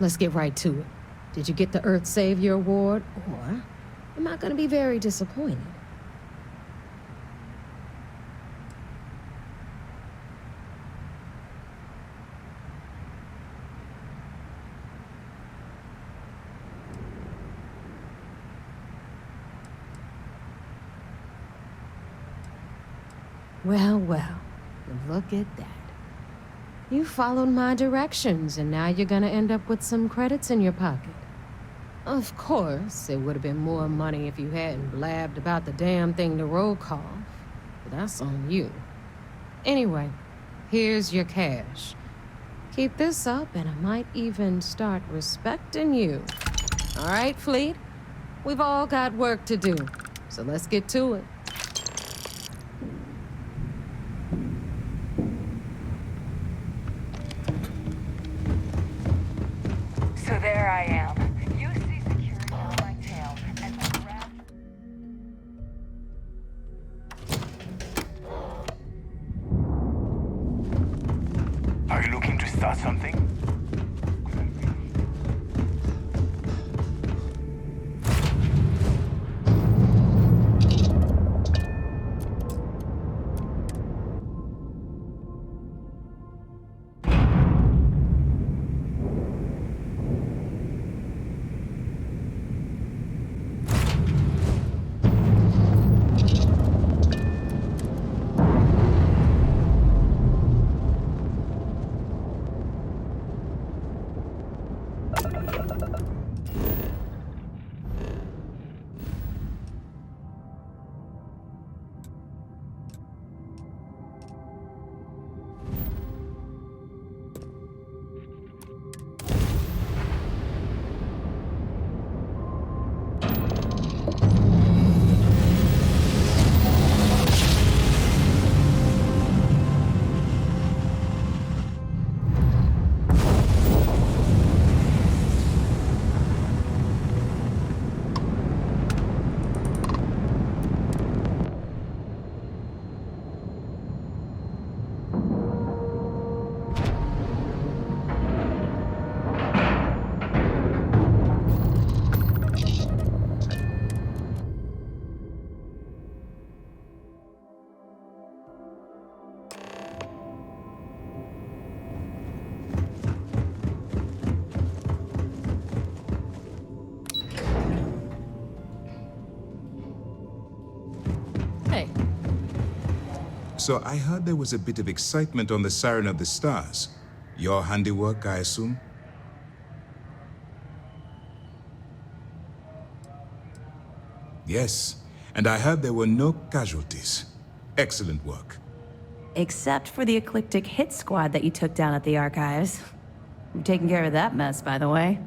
let's get right to it. Did you get the Earth Savior Award, or am I gonna be very disappointed? Well, well, look at that. You followed my directions, and now you're gonna end up with some credits in your pocket. Of course, it would have been more money if you hadn't blabbed about the damn thing to roll call, but that's on you. Anyway, here's your cash. Keep this up, and I might even start respecting you. All right, Fleet? We've all got work to do, so let's get to it. So there I am. You see security on my tail, and the rest... Are you looking to start something? So I heard there was a bit of excitement on the Siren of the Stars. Your handiwork, I assume? Yes, and I heard there were no casualties. Excellent work. Except for the eclectic hit squad that you took down at the archives. You've taken care of that mess, by the way.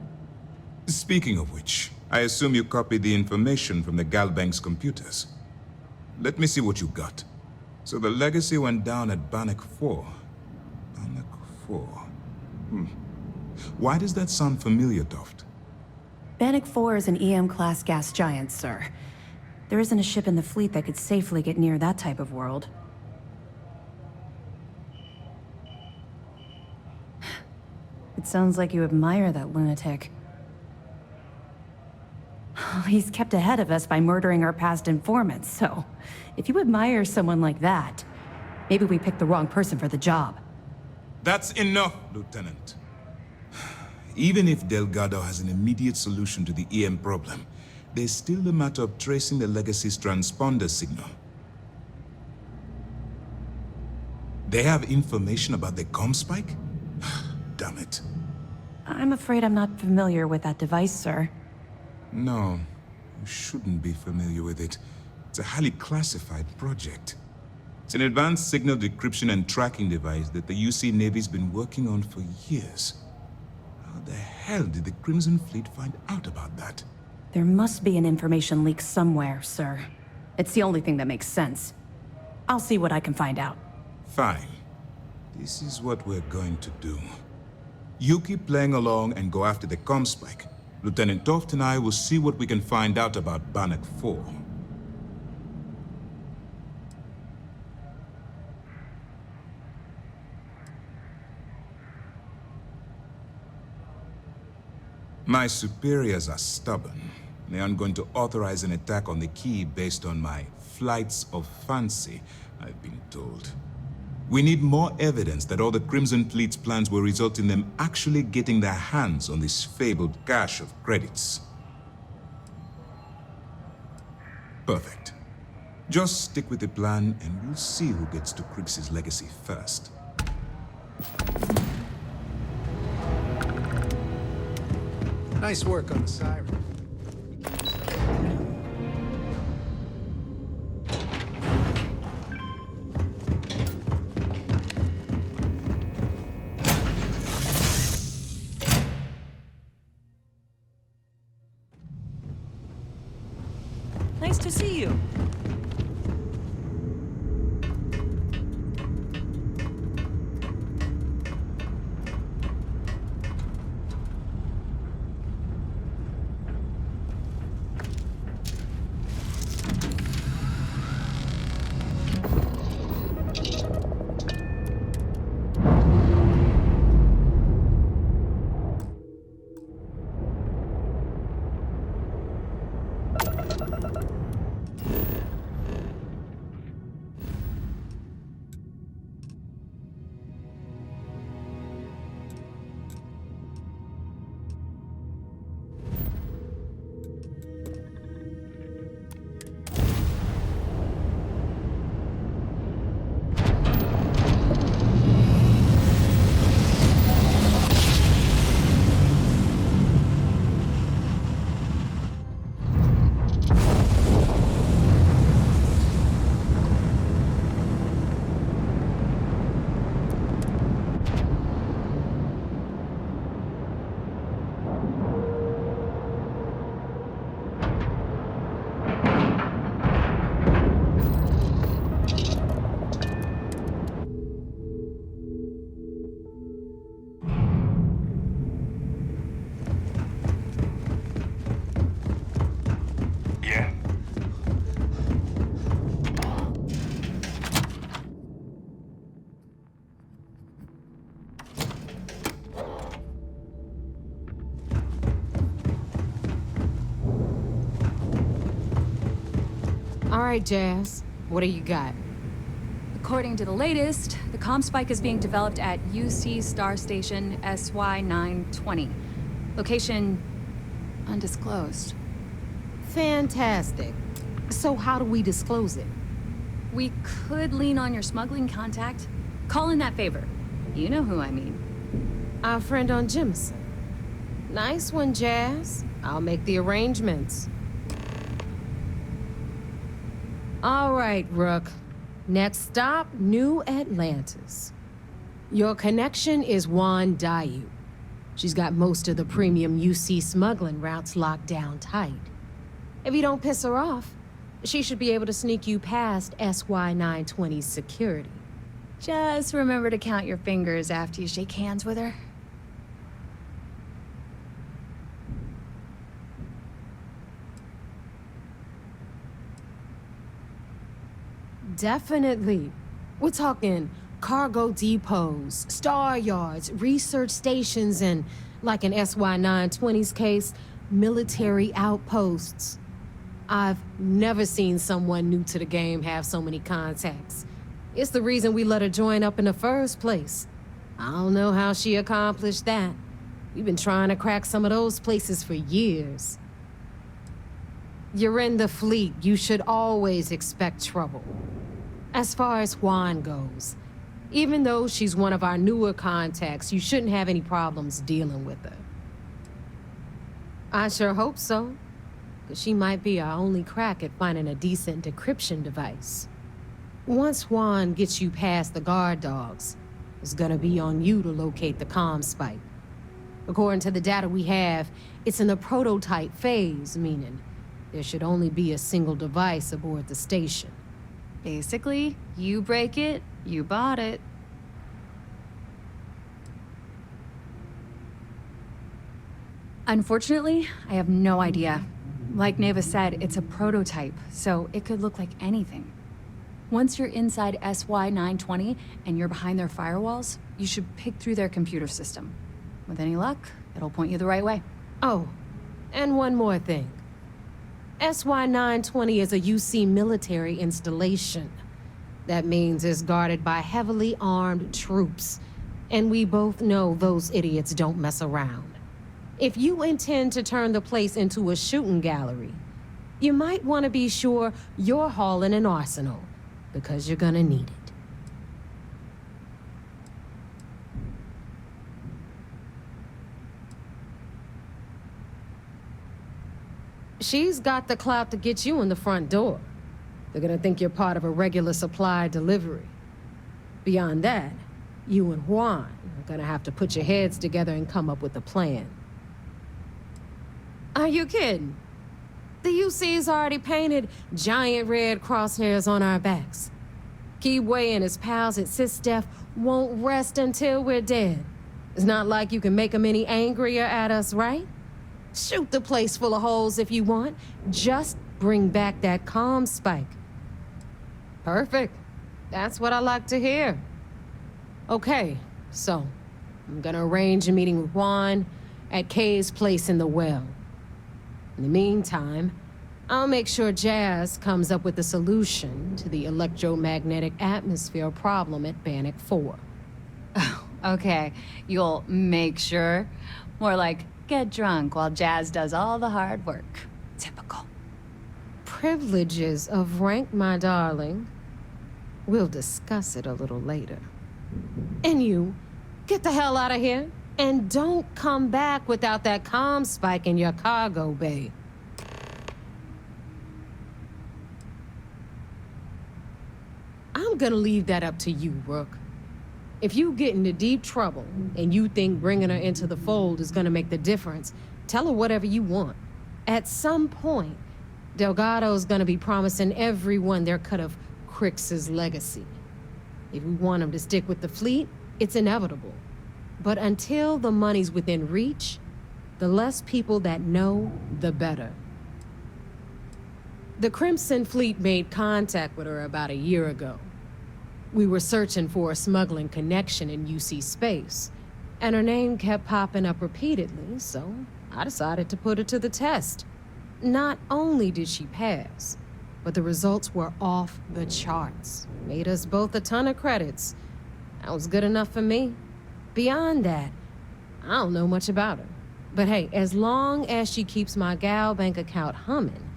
Speaking of which, I assume you copied the information from the Galbank's computers. Let me see what you got. So the legacy went down at Bannock 4. Bannock 4. Why does that sound familiar, Toft? Bannock 4 is an EM-class gas giant, sir. There isn't a ship in the fleet that could safely get near that type of world. It sounds like you admire that lunatic. He's kept ahead of us by murdering our past informants, so if you admire someone like that, maybe we picked the wrong person for the job. That's enough, Lieutenant. Even if Delgado has an immediate solution to the EM problem, there's still the matter of tracing the Legacy's transponder signal. They have information about the comm spike? Damn it. I'm afraid I'm not familiar with that device, sir. No, you shouldn't be familiar with it. It's a highly classified project. It's an advanced signal decryption and tracking device that the UC Navy's been working on for years. How the hell did the Crimson Fleet find out about that? There must be an information leak somewhere, sir. It's the only thing that makes sense. I'll see what I can find out. Fine. This is what we're going to do. You keep playing along and go after the comm spike. Lieutenant Toft and I will see what we can find out about Bannock 4. My superiors are stubborn. They aren't going to authorize an attack on the key based on my flights of fancy, I've been told. We need more evidence that all the Crimson Fleet's plans will result in them actually getting their hands on this fabled cache of credits. Perfect. Just stick with the plan and we'll see who gets to Krix's legacy first. Nice work on the siren. Nice to see you. Yeah? All right, Jazz. What do you got? According to the latest, the comm spike is being developed at UC Star Station SY920. Location undisclosed. Fantastic. So how do we disclose it? We could lean on your smuggling contact. Call in that favor. You know who I mean. Our friend on Jimson. Nice one, Jazz. I'll make the arrangements. All right, Rook. Next stop, New Atlantis. Your connection is Juan Dayu. She's got most of the premium UC smuggling routes locked down tight. If you don't piss her off, she should be able to sneak you past SY920's security. Just remember to count your fingers after you shake hands with her. Definitely. We're talking cargo depots, star yards, research stations, and, like in SY920's case, military outposts. I've never seen someone new to the game have so many contacts. It's the reason we let her join up in the first place. I don't know how she accomplished that. We've been trying to crack some of those places for years. You're in the fleet. You should always expect trouble. As far as Juan goes, even though she's one of our newer contacts, you shouldn't have any problems dealing with her. I sure hope so, because she might be our only crack at finding a decent decryption device. Once Juan gets you past the guard dogs, it's gonna be on you to locate the comm spike. According to the data we have, it's in the prototype phase, meaning there should only be a single device aboard the station. Basically, you break it, you bought it. Unfortunately, I have no idea. Like Neva said, it's a prototype, so it could look like anything. Once you're inside SY920 and you're behind their firewalls, you should pick through their computer system. With any luck, it'll point you the right way. Oh, and one more thing. SY-920 is a UC military installation. That means it's guarded by heavily armed troops. And we both know those idiots don't mess around. If you intend to turn the place into a shooting gallery, you might want to be sure you're hauling an arsenal, because you're gonna need it. She's got the clout to get you in the front door. They're gonna think you're part of a regular supply delivery. Beyond that, you and Juan are gonna have to put your heads together and come up with a plan. Are you kidding? The UC's already painted giant red crosshairs on our backs. Keyway and his pals at SysDef won't rest until we're dead. It's not like you can make them any angrier at us, right? Shoot the place full of holes if you want. Just bring back that comm spike. Perfect. That's what I like to hear. Okay, so I'm gonna arrange a meeting with Juan at Kay's place in the well. In the meantime, I'll make sure Jazz comes up with a solution to the electromagnetic atmosphere problem at Bannock 4. Okay, you'll make sure. More like, get drunk while Jazz does all the hard work. Typical. Privileges of rank, my darling. We'll discuss it a little later. And you, get the hell out of here. And don't come back without that comm spike in your cargo bay. I'm gonna leave that up to you, Rook. If you get into deep trouble and you think bringing her into the fold is gonna make the difference, tell her whatever you want. At some point, Delgado's gonna be promising everyone their cut of Crix's legacy. If we want him to stick with the fleet, it's inevitable. But until the money's within reach, the less people that know, the better. The Crimson Fleet made contact with her about a year ago. We were searching for a smuggling connection in UC space, and her name kept popping up repeatedly, so I decided to put her to the test. Not only did she pass, but the results were off the charts. Made us both a ton of credits. That was good enough for me. Beyond that, I don't know much about her. But hey, as long as she keeps my gal bank account humming,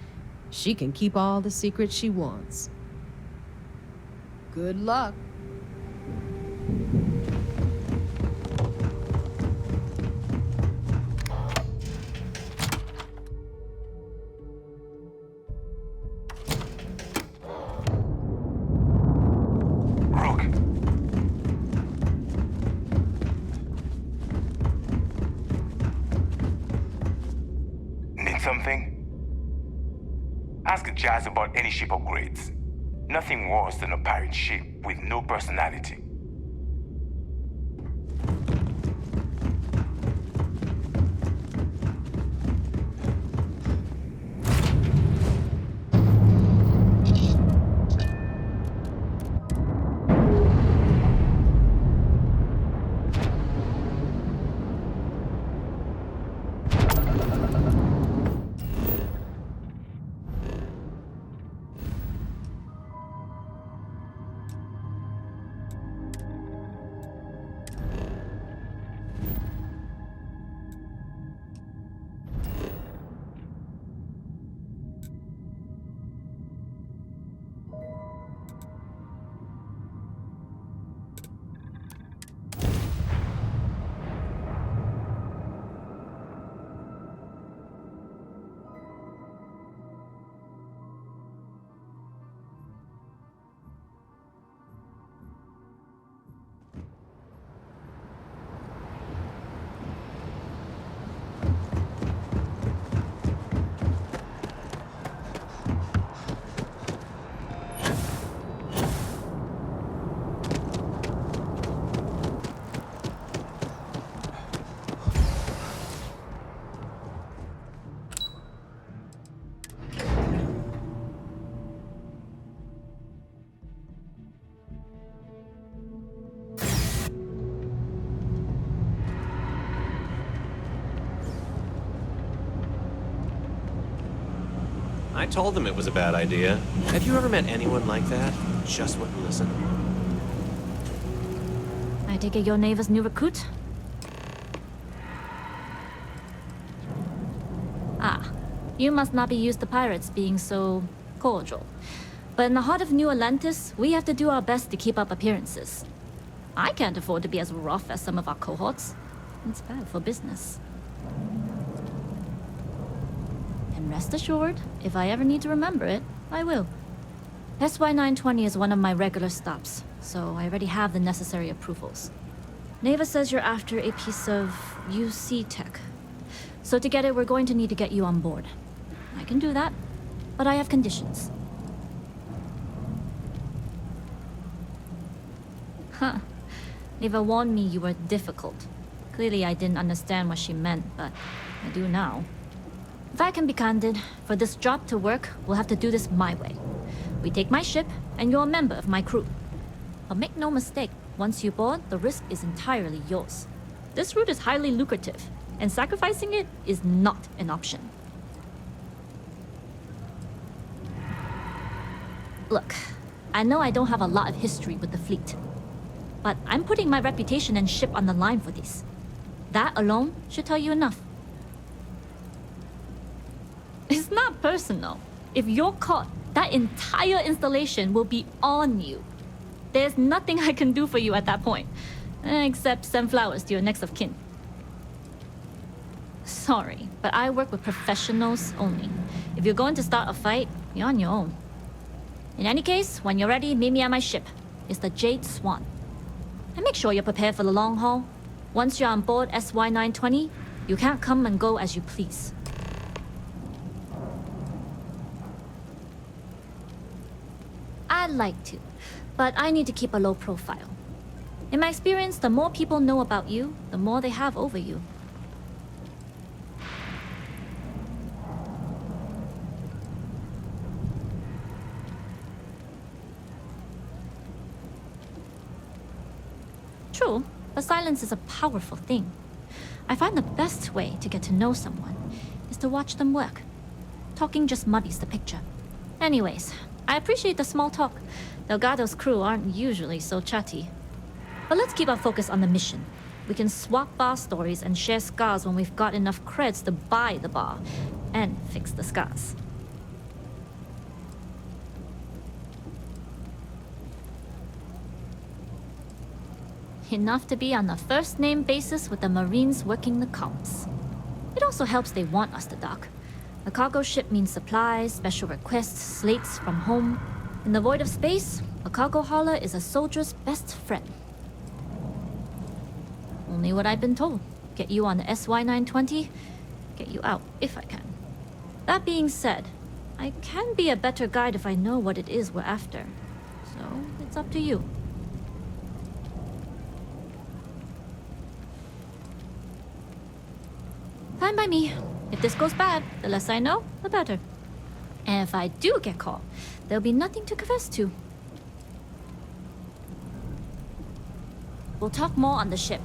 she can keep all the secrets she wants. Good luck. Rook. Need something? Ask Jazz about any ship upgrades. Nothing worse than a pirate ship with no personality. I told them it was a bad idea. Have you ever met anyone like that? Just wouldn't listen. I take it your neighbor's new recruit? Ah, you must not be used to pirates being so cordial. But in the heart of New Atlantis, we have to do our best to keep up appearances. I can't afford to be as rough as some of our cohorts. It's bad for business. And rest assured, if I ever need to remember it, I will. SY920 is one of my regular stops, so I already have the necessary approvals. Neva says you're after a piece of UC tech. So to get it, we're going to need to get you on board. I can do that, but I have conditions. Huh. Neva warned me you were difficult. Clearly I didn't understand what she meant, but I do now. If I can be candid, for this job to work, we'll have to do this my way. We take my ship, and you're a member of my crew. But make no mistake, once you board, the risk is entirely yours. This route is highly lucrative, and sacrificing it is not an option. Look, I know I don't have a lot of history with the fleet, but I'm putting my reputation and ship on the line for this. That alone should tell you enough. It's not personal. If you're caught, that entire installation will be on you. There's nothing I can do for you at that point, except send flowers to your next of kin. Sorry, but I work with professionals only. If you're going to start a fight, you're on your own. In any case, when you're ready, meet me at my ship. It's the Jade Swan. And make sure you're prepared for the long haul. Once you're on board SY920, you can't come and go as you please. I'd like to, but I need to keep a low profile. In my experience, the more people know about you, the more they have over you. True, but silence is a powerful thing. I find the best way to get to know someone is to watch them work. Talking just muddies the picture. Anyways, I appreciate the small talk. Delgado's crew aren't usually so chatty. But let's keep our focus on the mission. We can swap bar stories and share scars when we've got enough creds to buy the bar and fix the scars. Enough to be on a first-name basis with the Marines working the comms. It also helps they want us to dock. A cargo ship means supplies, special requests, slates from home. In the void of space, a cargo hauler is a soldier's best friend. Only what I've been told. Get you on the SY920, get you out if I can. That being said, I can be a better guide if I know what it is we're after. So, it's up to you. Fine by me. If this goes bad, the less I know, the better. And if I do get caught, there'll be nothing to confess to. We'll talk more on the ship.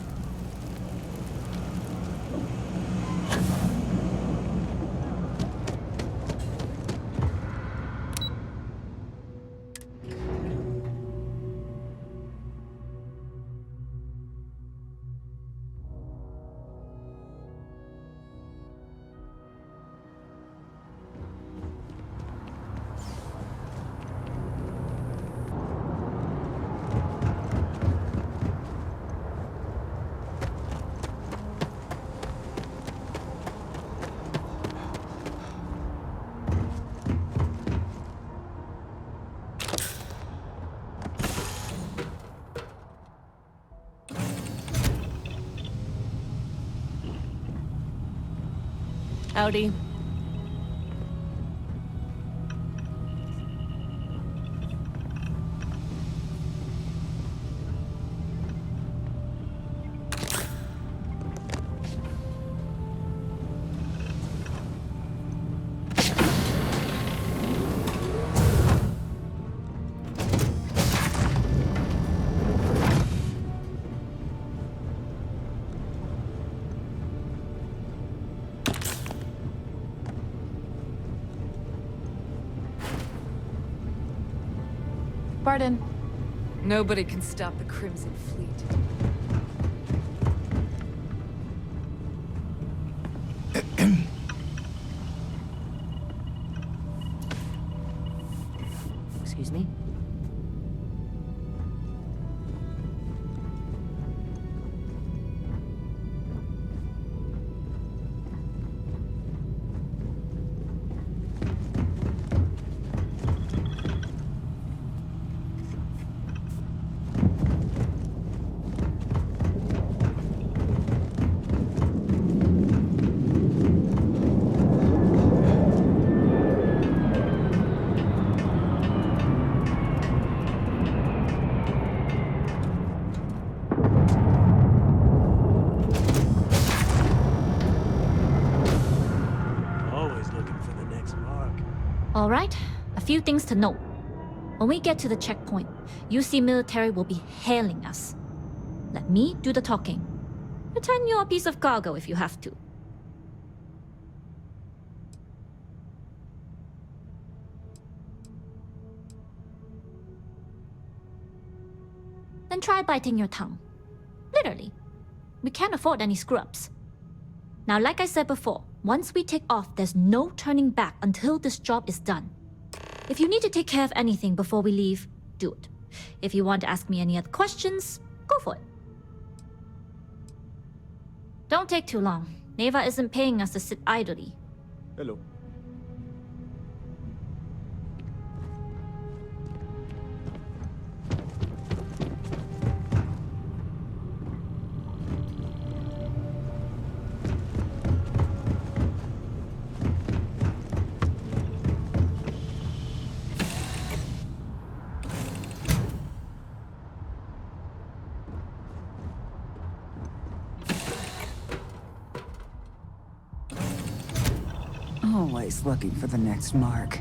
Howdy. Pardon. Nobody can stop the Crimson Fleet. Excuse me? Always looking for the next mark. All right, a few things to note. When we get to the checkpoint, UC military will be hailing us. Let me do the talking. Pretend you're a piece of cargo if you have to. Then try biting your tongue. Literally. We can't afford any screw-ups. Now, like I said before, once we take off, there's no turning back until this job is done. If you need to take care of anything before we leave, do it. If you want to ask me any other questions, go for it. Don't take too long. Neva isn't paying us to sit idly. Hello. Always looking for the next mark.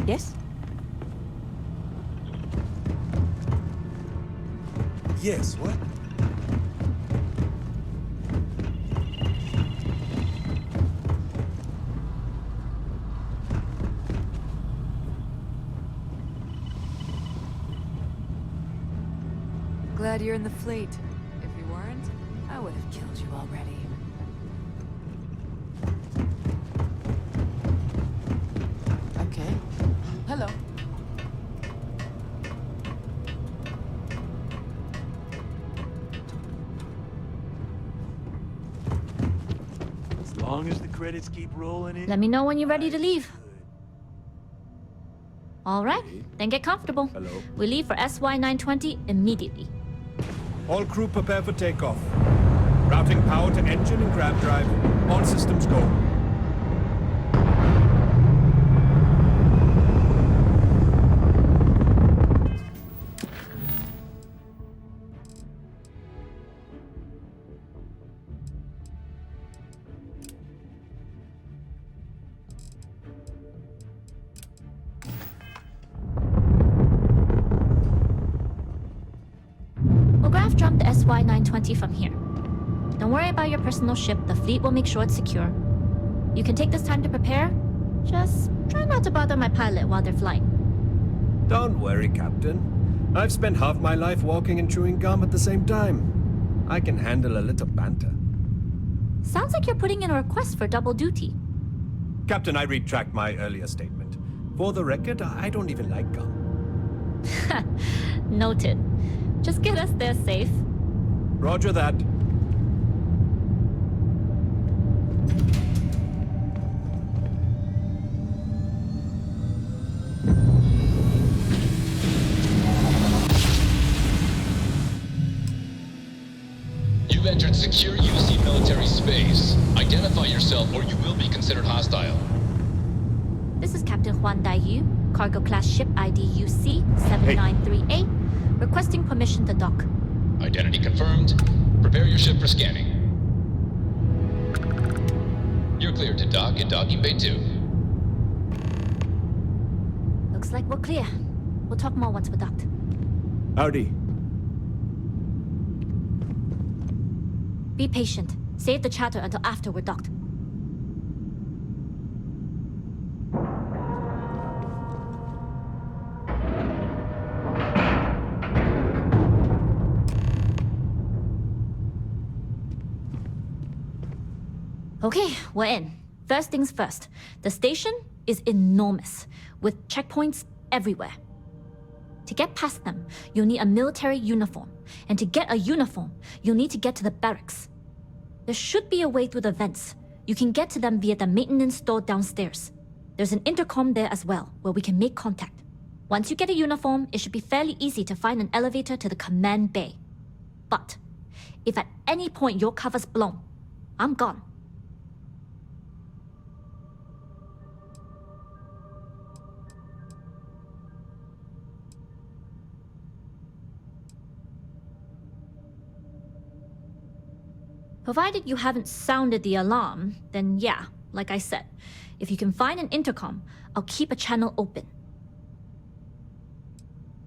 Yes? Yes, what? Glad you're in the fleet. If you weren't, I would have killed you already. Okay. Hello. As long as the credits keep rolling in. Let me know when you're ready to leave. All right, then get comfortable. Hello. We leave for SY 920 immediately. All crew prepare for takeoff. Routing power to engine and grab drive. All systems go. We'll graph jump the SY 920 from here. Don't worry about your personal ship, the fleet will make sure it's secure. You can take this time to prepare. Just try not to bother my pilot while they're flying. Don't worry, Captain. I've spent half my life walking and chewing gum at the same time. I can handle a little banter. Sounds like you're putting in a request for double duty. Captain, I retract my earlier statement. For the record, I don't even like gum. Noted. Just get us there safe. Roger that. You've entered secure UC military space. Identify yourself or you will be considered hostile. This is Captain Huan Daiyu, cargo class ship ID UC-793A, requesting permission to dock. Identity confirmed. Prepare your ship for scanning. You're cleared to dock in docking bay 2. Looks like we're clear. We'll talk more once we're docked. Howdy. Be patient. Save the chatter until after we're docked. Okay, we're in. First things first. The station is enormous, with checkpoints everywhere. To get past them, you'll need a military uniform. And to get a uniform, you'll need to get to the barracks. There should be a way through the vents. You can get to them via the maintenance store downstairs. There's an intercom there as well, where we can make contact. Once you get a uniform, it should be fairly easy to find an elevator to the command bay. But if at any point your cover's blown, I'm gone. Provided you haven't sounded the alarm, then yeah, like I said, if you can find an intercom, I'll keep a channel open.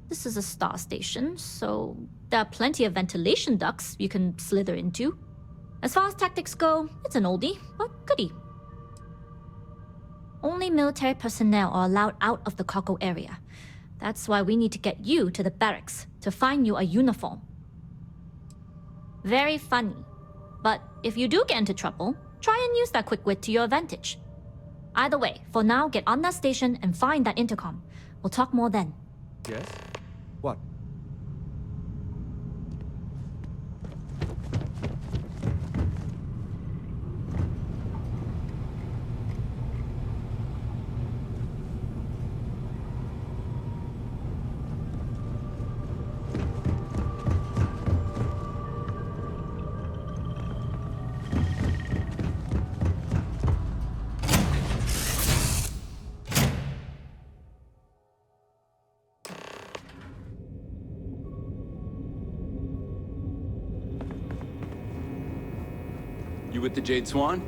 This is a star station, so there are plenty of ventilation ducts you can slither into. As far as tactics go, it's an oldie, but goodie. Only military personnel are allowed out of the cargo area. That's why we need to get you to the barracks to find you a uniform. Very funny. But if you do get into trouble, try and use that quick wit to your advantage. Either way, for now, get on that station and find that intercom. We'll talk more then. Yes? What? You with the Jade Swan?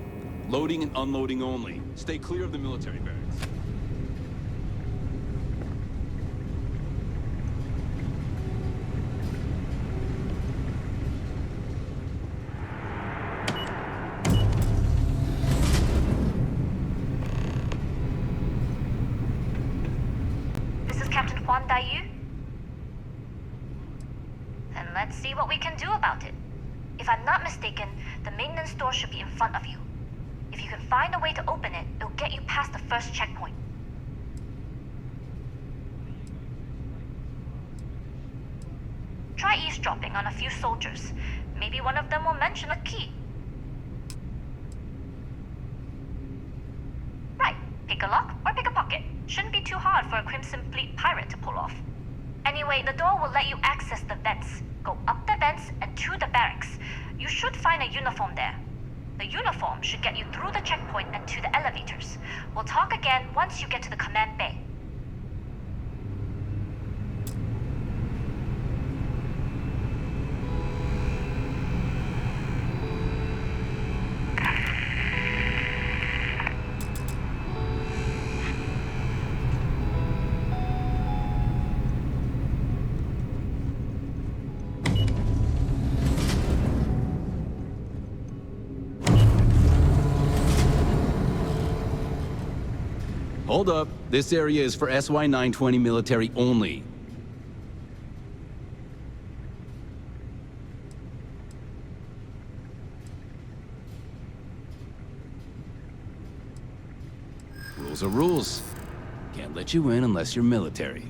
Loading and unloading only. Stay clear of the military barracks. This is Captain Huan Daiyu. Then let's see what we can do about it. If I'm not mistaken, the maintenance door should be in front of you. If you can find a way to open it, it'll get you past the first checkpoint. Try eavesdropping on a few soldiers. Maybe one of them will mention a key. Right, pick a lock or pick a pocket. Shouldn't be too hard for a Crimson Fleet pirate to pull off. Anyway, the door will let you access the vents. Go up the vents and to the barracks. You should find a uniform there. The uniform should get you through the checkpoint and to the elevators. We'll talk again once you get to the command bay. Hold up. This area is for SY-920 military only. Rules are rules. Can't let you in unless you're military.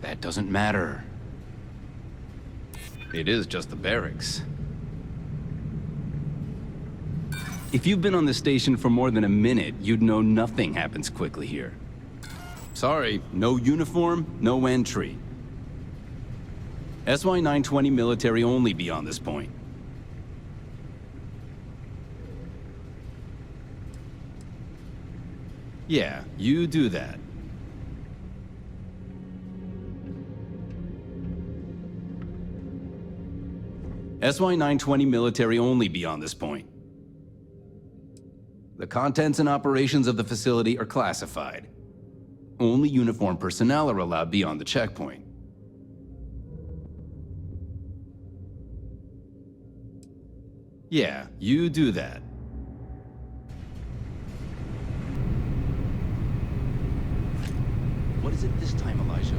That doesn't matter. It is just the barracks. If you've been on the station for more than a minute, you'd know nothing happens quickly here. Sorry, no uniform, no entry. SY-920 military only beyond this point. Yeah, you do that. SY-920 military only beyond this point. The contents and operations of the facility are classified. Only uniformed personnel are allowed beyond the checkpoint. Yeah, you do that. What is it this time, Elijah?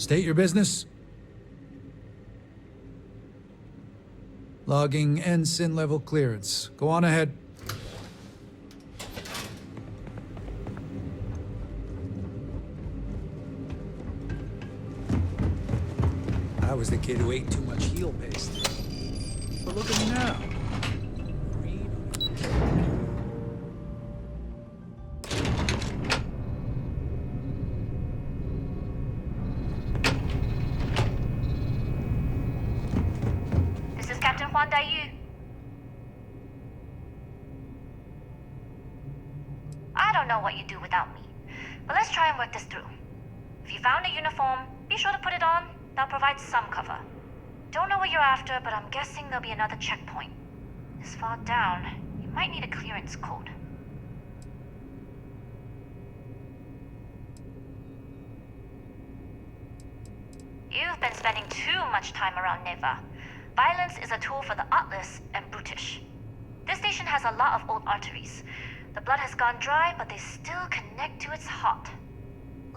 State your business. Logging ensign level clearance. Go on ahead. I was the kid who ate too much heel paste. But look at me now. This is Captain Huan Daiyu. I don't know what you do without me, but let's try and work this through. If you found a uniform, be sure to put it on. That'll provide some cover. Don't know what you're after, but I'm guessing there'll be another checkpoint. This far down, you might need a clearance code. You've been spending too much time around Neva. Violence is a tool for the artless and brutish. This station has a lot of old arteries. The blood has gone dry, but they still connect to its heart.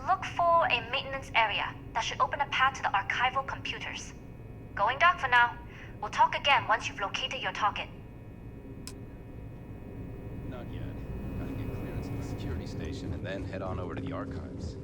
Look for a maintenance area that should open a path to the archival computers. Going dark for now. We'll talk again once you've located your target. Not yet. Gotta get clearance at the security station and then head on over to the archives.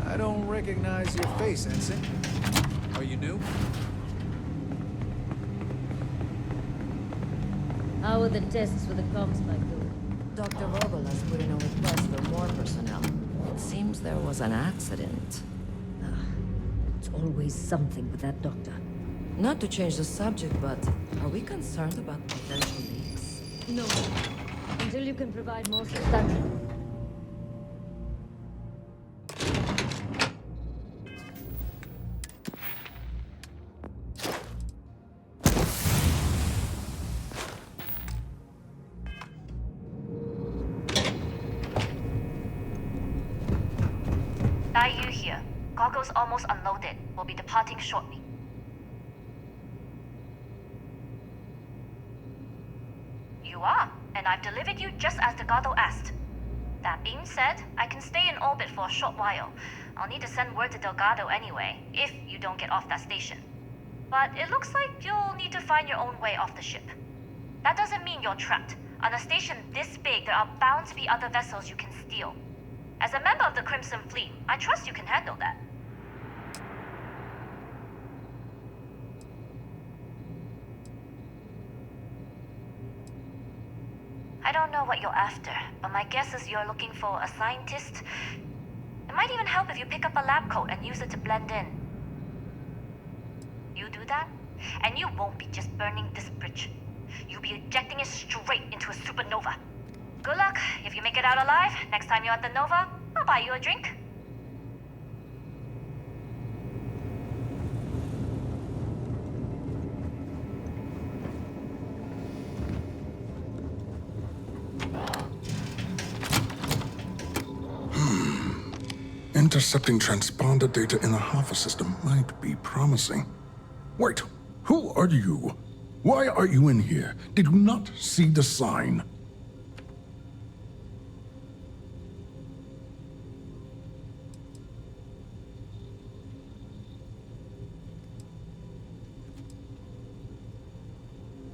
I don't recognize your face, Ensign. Are you new? How are the tests for the comms spike doing? Dr. Vogel has put in a request for more personnel. It seems there was an accident. It's always something with that doctor. Not to change the subject, but are we concerned about potential leaks? No. Until you can provide more substantial. Daiyu here. Goggles almost unloaded. We'll be departing shortly. You are, and I've delivered you just as Delgado asked. That being said, I can stay in orbit for a short while. I'll need to send word to Delgado anyway, if you don't get off that station. But it looks like you'll need to find your own way off the ship. That doesn't mean you're trapped. On a station this big, there are bound to be other vessels you can steal. As a member of the Crimson Fleet, I trust you can handle that. I don't know what you're after, but my guess is you're looking for a scientist. It might even help if you pick up a lab coat and use it to blend in. You do that, and you won't be just burning this bridge. You'll be ejecting it straight into a supernova. Good luck. If you make it out alive, next time you're at the Nova, I'll buy you a drink. Intercepting transponder data in the Alpha system might be promising. Wait, who are you? Why are you in here? Did you not see the sign?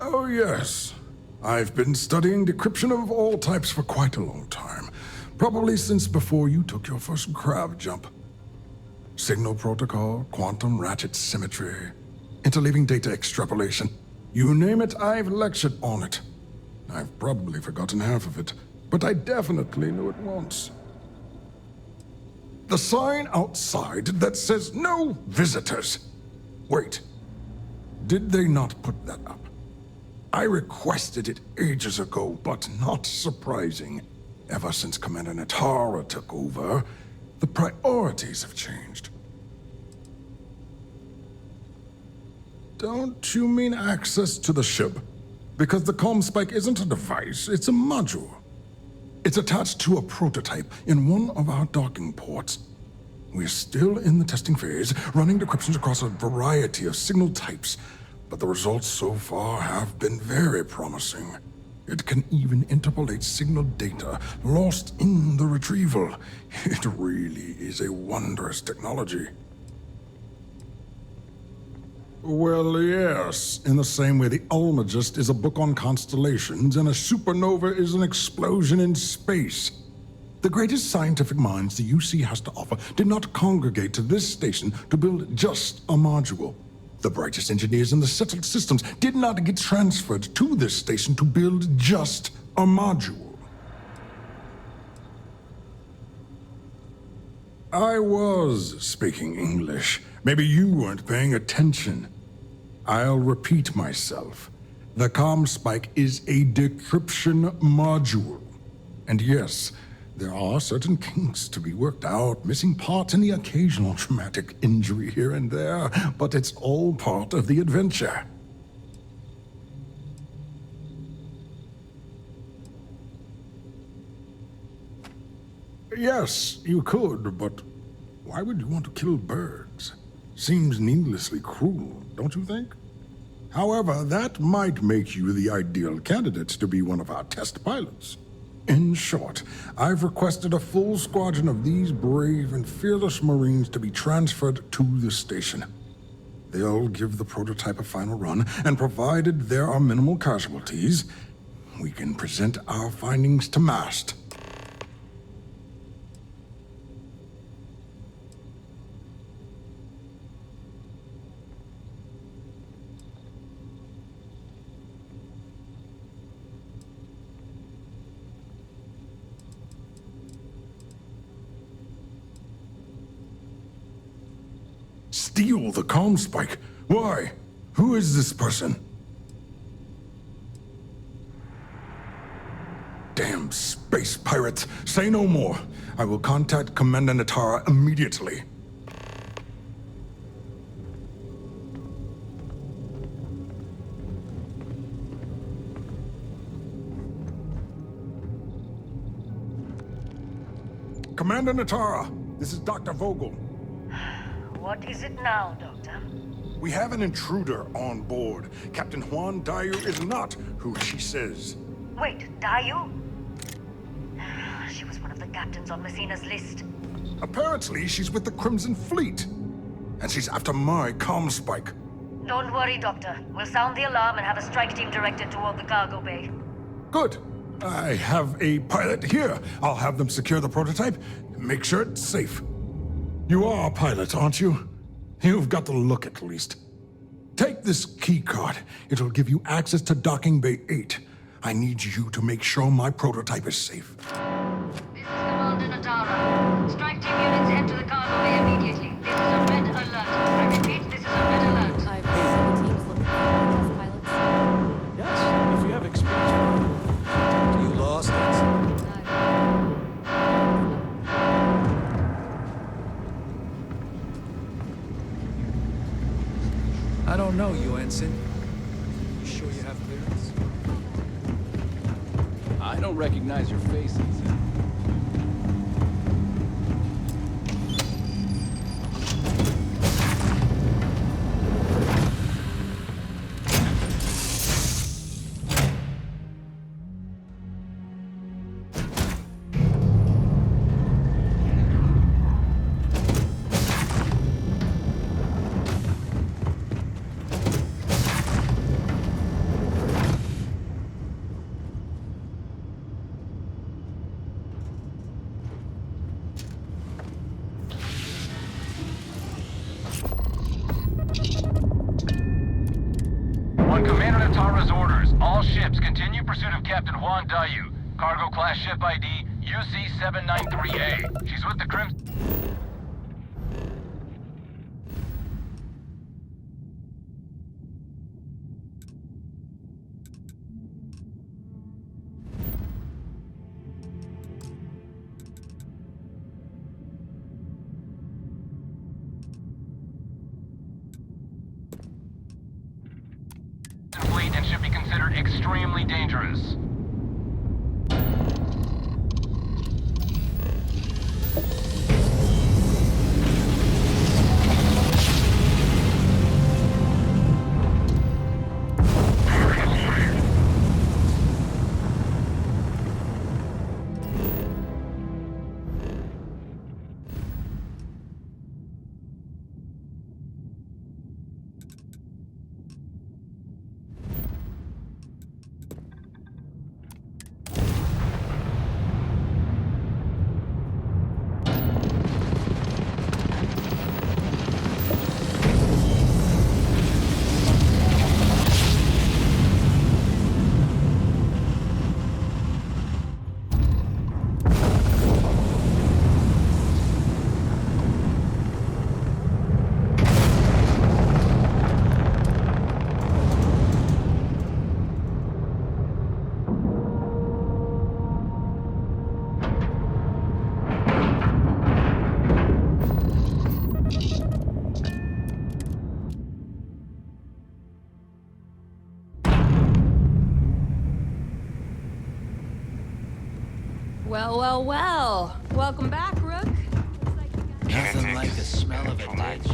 Oh yes. I've been studying decryption of all types for quite a long time. Probably since before you took your first grav jump. Signal protocol, quantum ratchet symmetry, interleaving data extrapolation. You name it, I've lectured on it. I've probably forgotten half of it, but I definitely knew it once. The sign outside that says no visitors. Wait, did they not put that up? I requested it ages ago, but not surprising. Ever since Commander Natara took over, the priorities have changed. Don't you mean access to the ship? Because the comm spike isn't a device, it's a module. It's attached to a prototype in one of our docking ports. We're still in the testing phase, running decryptions across a variety of signal types, but the results so far have been very promising. It can even interpolate signal data lost in the retrieval. It really is a wondrous technology. Well, yes. In the same way the Almagest is a book on constellations and a supernova is an explosion in space. The greatest scientific minds the UC has to offer did not congregate to this station to build just a module. The brightest engineers in the settled systems did not get transferred to this station to build just a module. I was speaking English. Maybe you weren't paying attention. I'll repeat myself. The comm spike is a decryption module. And yes, there are certain kinks to be worked out, missing parts and the occasional traumatic injury here and there, but it's all part of the adventure. Yes, you could, but why would you want to kill birds? Seems needlessly cruel, don't you think? However, that might make you the ideal candidate to be one of our test pilots. In short, I've requested a full squadron of these brave and fearless Marines to be transferred to the station. They'll give the prototype a final run, and provided there are minimal casualties, we can present our findings to MAST. Steal the comm spike? Why? Who is this person? Damn space pirates! Say no more. I will contact Commander Natara immediately. Commander Natara, this is Dr. Vogel. What is it now, Doctor? We have an intruder on board. Captain Juan Dayu is not who she says. Wait, Dayu? She was one of the captains on Messina's list. Apparently, she's with the Crimson Fleet. And she's after my comm spike. Don't worry, Doctor. We'll sound the alarm and have a strike team directed toward the cargo bay. Good. I have a pilot here. I'll have them secure the prototype, make sure it's safe. You are a pilot, aren't you? You've got the look at least. Take this key card. It'll give you access to Docking Bay 8. I need you to make sure my prototype is safe. This is Commander Natara. Strike team units enter the cargo bay immediately. This is a red alert. I repeat, this is a red alert. I've seen the teams looking for test pilots. Yes, if you have experience. You lost it. I don't know you, Ensign. You sure you have clearance? I don't recognize your face, Ensign. On Commander Natara's orders, all ships continue pursuit of Captain Juan Dayu. Cargo class ship ID UC-793A. She's with the Crimson... fleet and should be considered extremely dangerous. Well. Welcome back, Rook. Nothing like the smell of a ditch.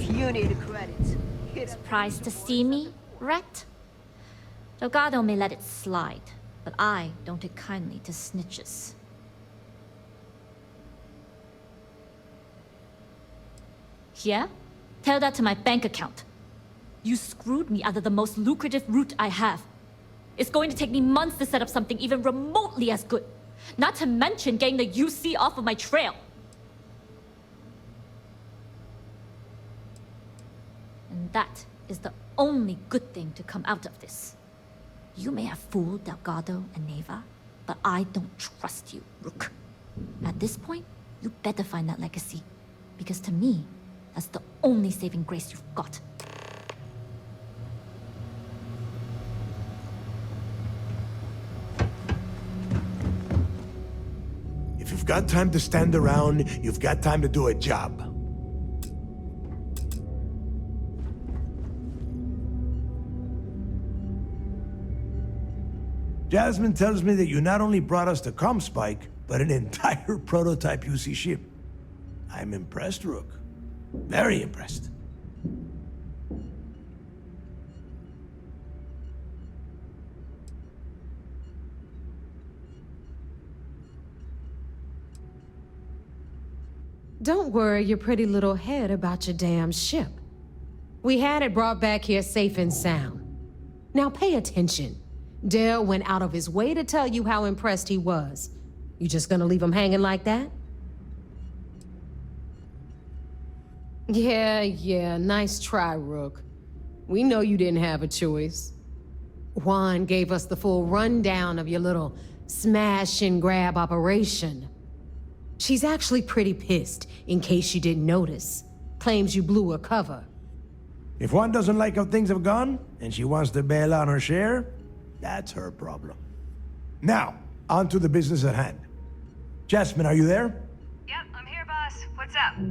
You need credits. Surprised to see me, Rat? Delgado may let it slide, but I don't take kindly to snitches. Yeah? Tell that to my bank account. You screwed me out of the most lucrative route I have. It's going to take me months to set up something even remotely as good. Not to mention getting the UC off of my trail. And that is the only good thing to come out of this. You may have fooled Delgado and Neva, but I don't trust you, Rook. At this point, you better find that legacy. Because to me, that's the only saving grace you've got. You've got time to stand around, you've got time to do a job. Jasmine tells me that you not only brought us the ComSpike, but an entire prototype UC ship. I'm impressed, Rook. Very impressed. Don't worry your pretty little head about your damn ship. We had it brought back here safe and sound. Now pay attention. Dale went out of his way to tell you how impressed he was. You just gonna leave him hanging like that? Yeah, nice try, Rook. We know you didn't have a choice. Juan gave us the full rundown of your little smash and grab operation. She's actually pretty pissed, in case you didn't notice. Claims you blew her cover. If one doesn't like how things have gone, and she wants to bail on her share, that's her problem. Now, on to the business at hand. Jasmine, are you there? Yep, I'm here, boss. What's up?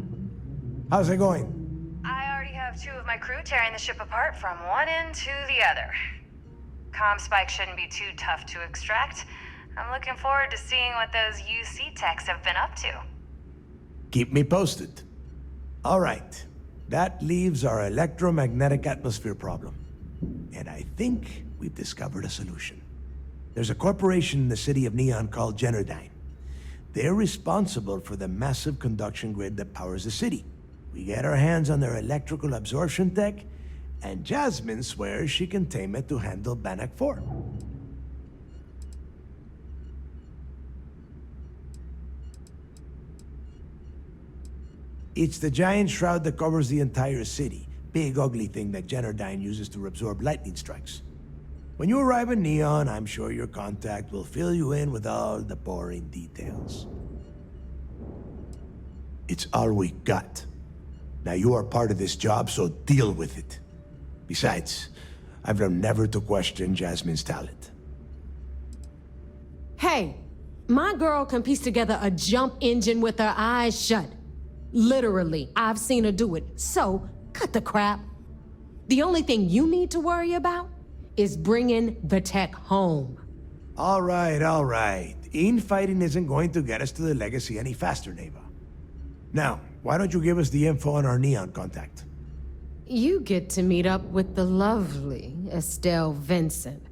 How's it going? I already have 2 of my crew tearing the ship apart from one end to the other. ComSpike shouldn't be too tough to extract. I'm looking forward to seeing what those UC techs have been up to. Keep me posted. All right. That leaves our electromagnetic atmosphere problem. And I think we've discovered a solution. There's a corporation in the city of Neon called Generdyne. They're responsible for the massive conduction grid that powers the city. We get our hands on their electrical absorption tech, and Jasmine swears she can tame it to handle Bannock 4. It's the giant shroud that covers the entire city. Big, ugly thing that Generdyne uses to absorb lightning strikes. When you arrive in Neon, I'm sure your contact will fill you in with all the boring details. It's all we got. Now you are part of this job, so deal with it. Besides, I've learned never to question Jasmine's talent. Hey, my girl can piece together a jump engine with her eyes shut. Literally, I've seen her do it, so cut the crap. The only thing you need to worry about is bringing the tech home. All right. Infighting isn't going to get us to the legacy any faster, Neva. Now, why don't you give us the info on our Neon contact? You get to meet up with the lovely Estelle Vincent.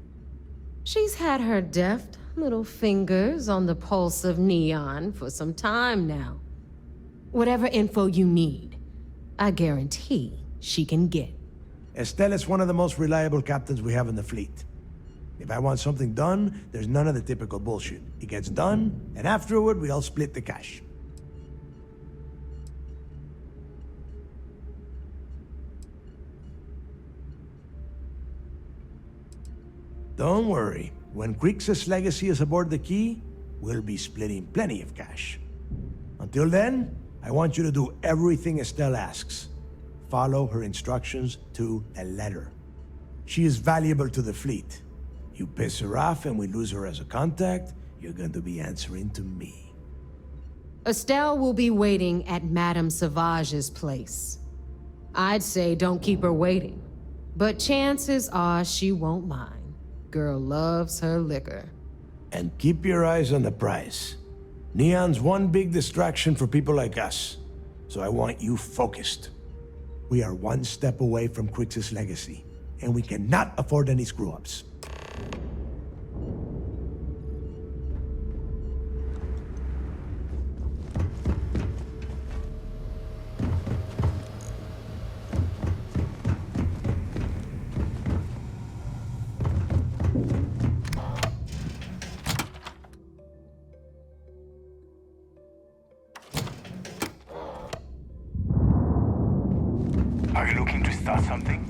She's had her deft little fingers on the pulse of Neon for some time now. Whatever info you need, I guarantee she can get. Estelle is one of the most reliable captains we have in the fleet. If I want something done, there's none of the typical bullshit. It gets done, and afterward, we all split the cash. Don't worry. When Grixis' legacy is aboard the Key, we'll be splitting plenty of cash. Until then, I want you to do everything Estelle asks. Follow her instructions to a letter. She is valuable to the fleet. You piss her off and we lose her as a contact, you're going to be answering to me. Estelle will be waiting at Madame Sauvage's place. I'd say don't keep her waiting, but chances are she won't mind. Girl loves her liquor. And keep your eyes on the prize. Neon's one big distraction for people like us, so I want you focused. We are one step away from Grixis' legacy, and we cannot afford any screw-ups. Are you looking to start something?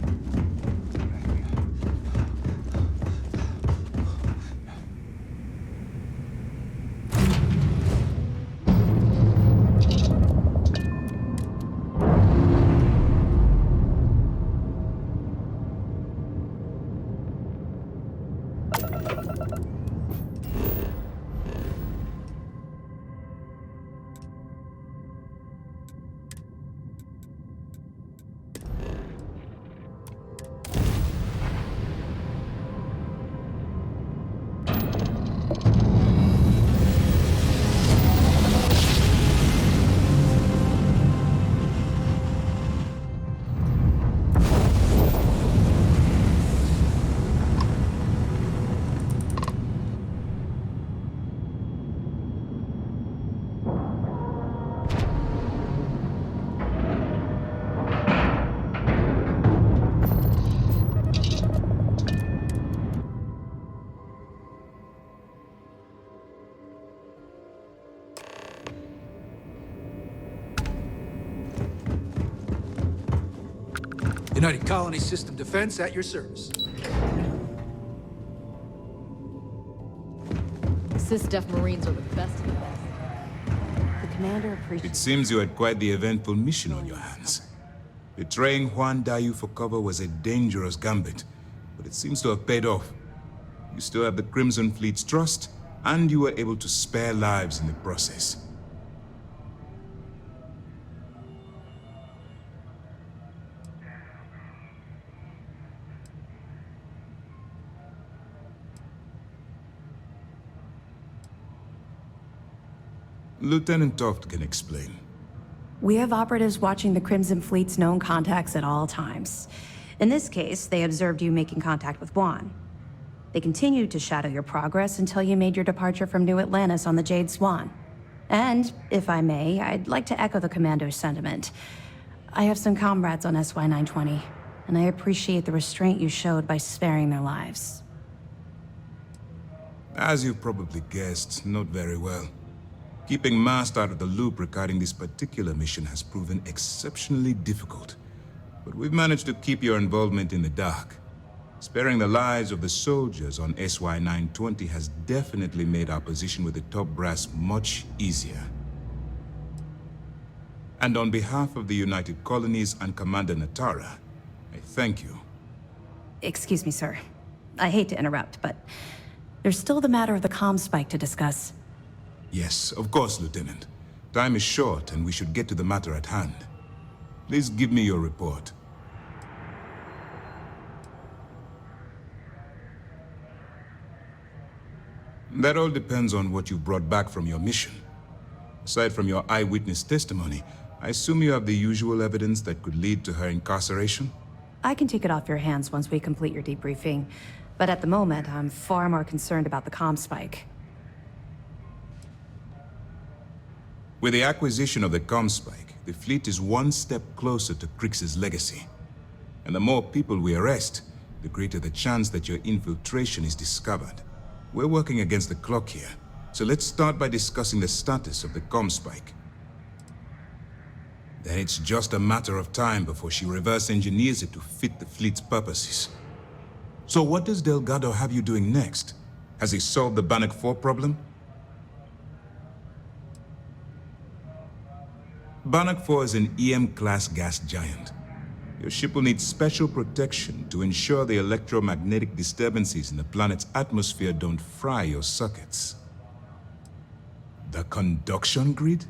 United Colony System Defense at your service. Sys-Def Marines are the best of the best. The commander appreciates... It seems you had quite the eventful mission on your hands. Betraying Juan Dayu for cover was a dangerous gambit, but it seems to have paid off. You still have the Crimson Fleet's trust, and you were able to spare lives in the process. Lieutenant Toft can explain. We have operatives watching the Crimson Fleet's known contacts at all times. In this case, they observed you making contact with Juan. They continued to shadow your progress until you made your departure from New Atlantis on the Jade Swan. And, if I may, I'd like to echo the Commando's sentiment. I have some comrades on SY-920, and I appreciate the restraint you showed by sparing their lives. As you've probably guessed, not very well. Keeping Mast out of the loop regarding this particular mission has proven exceptionally difficult. But we've managed to keep your involvement in the dark. Sparing the lives of the soldiers on SY-920 has definitely made our position with the top brass much easier. And on behalf of the United Colonies and Commander Natara, I thank you. Excuse me, sir. I hate to interrupt, but there's still the matter of the comm spike to discuss. Yes, of course, Lieutenant. Time is short, and we should get to the matter at hand. Please give me your report. That all depends on what you brought back from your mission. Aside from your eyewitness testimony, I assume you have the usual evidence that could lead to her incarceration? I can take it off your hands once we complete your debriefing, but at the moment, I'm far more concerned about the comm spike. With the acquisition of the Comspike, the fleet is one step closer to Krix's legacy. And the more people we arrest, the greater the chance that your infiltration is discovered. We're working against the clock here, so let's start by discussing the status of the Comspike. Then it's just a matter of time before she reverse engineers it to fit the fleet's purposes. So what does Delgado have you doing next? Has he solved the Bannock 4 problem? Bannock 4 is an EM-class gas giant. Your ship will need special protection to ensure the electromagnetic disturbances in the planet's atmosphere don't fry your circuits. The conduction grid?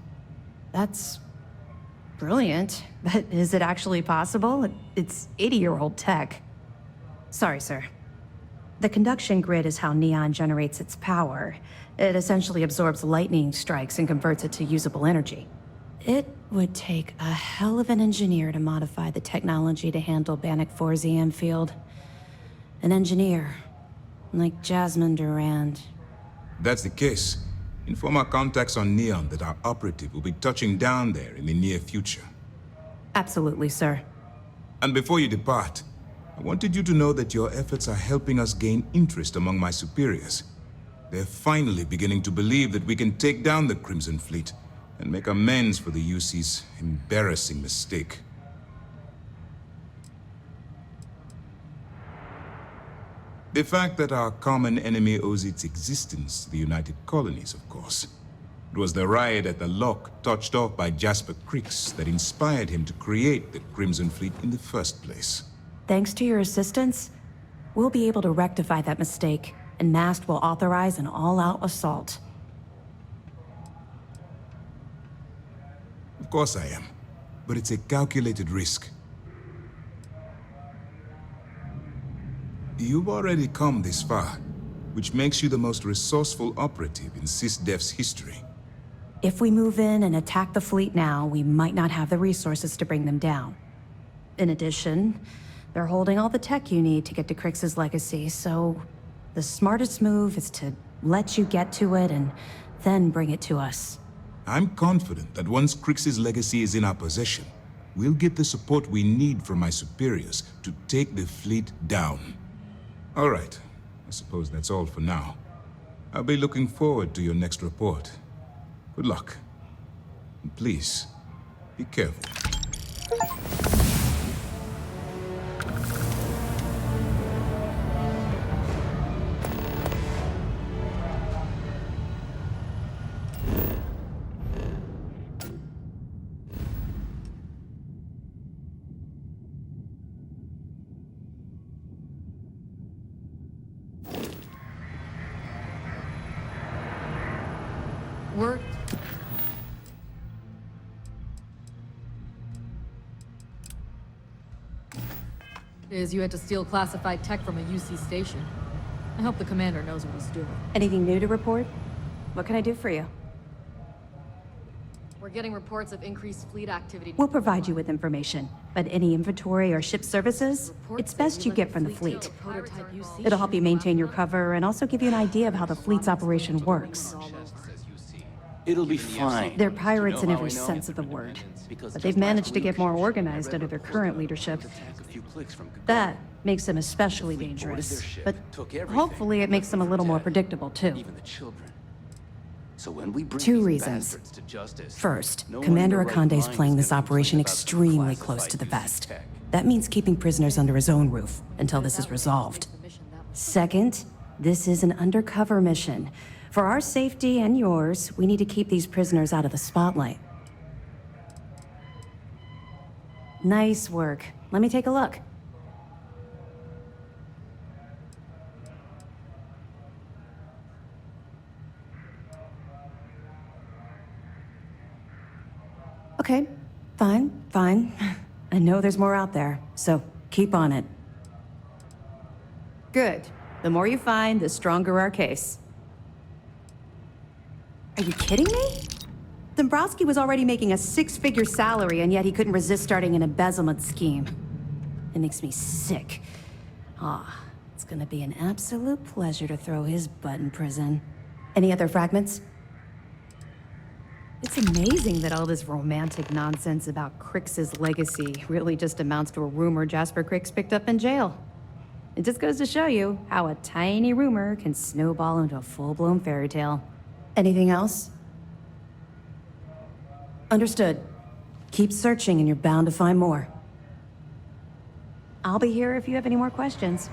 That's brilliant, but is it actually possible? It's 80-year-old tech. Sorry, sir. The conduction grid is how Neon generates its power. It essentially absorbs lightning strikes and converts it to usable energy. It would take a hell of an engineer to modify the technology to handle Bannock 4's EM field. An engineer, like Jasmine Durand. That's the case. Inform our contacts on Neon that our operative will be touching down there in the near future. Absolutely, sir. And before you depart, I wanted you to know that your efforts are helping us gain interest among my superiors. They're finally beginning to believe that we can take down the Crimson Fleet and make amends for the UC's embarrassing mistake. The fact that our common enemy owes its existence to the United Colonies, of course. It was the riot at the Lock, touched off by Jasper Krix, that inspired him to create the Crimson Fleet in the first place. Thanks to your assistance, we'll be able to rectify that mistake, and Mast will authorize an all-out assault. Of course I am, but it's a calculated risk. You've already come this far, which makes you the most resourceful operative in SysDef's history. If we move in and attack the fleet now, we might not have the resources to bring them down. In addition, they're holding all the tech you need to get to Krix's legacy, so the smartest move is to let you get to it and then bring it to us. I'm confident that once Krix's legacy is in our possession, we'll get the support we need from my superiors to take the fleet down. All right, I suppose that's all for now. I'll be looking forward to your next report. Good luck. And please, be careful. is you had to steal classified tech from a UC station. I hope the commander knows what he's doing. Anything new to report? What can I do for you? We're getting reports of increased fleet activity. We'll provide you with information, but any inventory or ship services, it's best you get from the fleet. It'll help you maintain your cover and also give you an idea of how the fleet's operation works. It'll be fine. They're pirates in every sense of the word, but they've managed to get more organized under their current leadership. That makes them especially dangerous, but hopefully it makes them a little more predictable too. So when we bring Two these reasons. bastards to justice, First, no one Commander in their right Akande's minds playing is this gonna operation complain about extremely classified close to the UC vest. tech. That means keeping prisoners under his own roof until this is resolved. Second, this is an undercover mission. For our safety and yours, we need to keep these prisoners out of the spotlight. Nice work. Let me take a look. Okay, fine. I know there's more out there, so keep on it. Good. The more you find, the stronger our case. Are you kidding me? Dombrowski was already making a six-figure salary, and yet he couldn't resist starting an embezzlement scheme. It makes me sick. It's gonna be an absolute pleasure to throw his butt in prison. Any other fragments? It's amazing that all this romantic nonsense about Crix's legacy really just amounts to a rumor Jasper Crix picked up in jail. It just goes to show you how a tiny rumor can snowball into a full-blown fairy tale. Anything else? Understood. Keep searching and you're bound to find more. I'll be here if you have any more questions.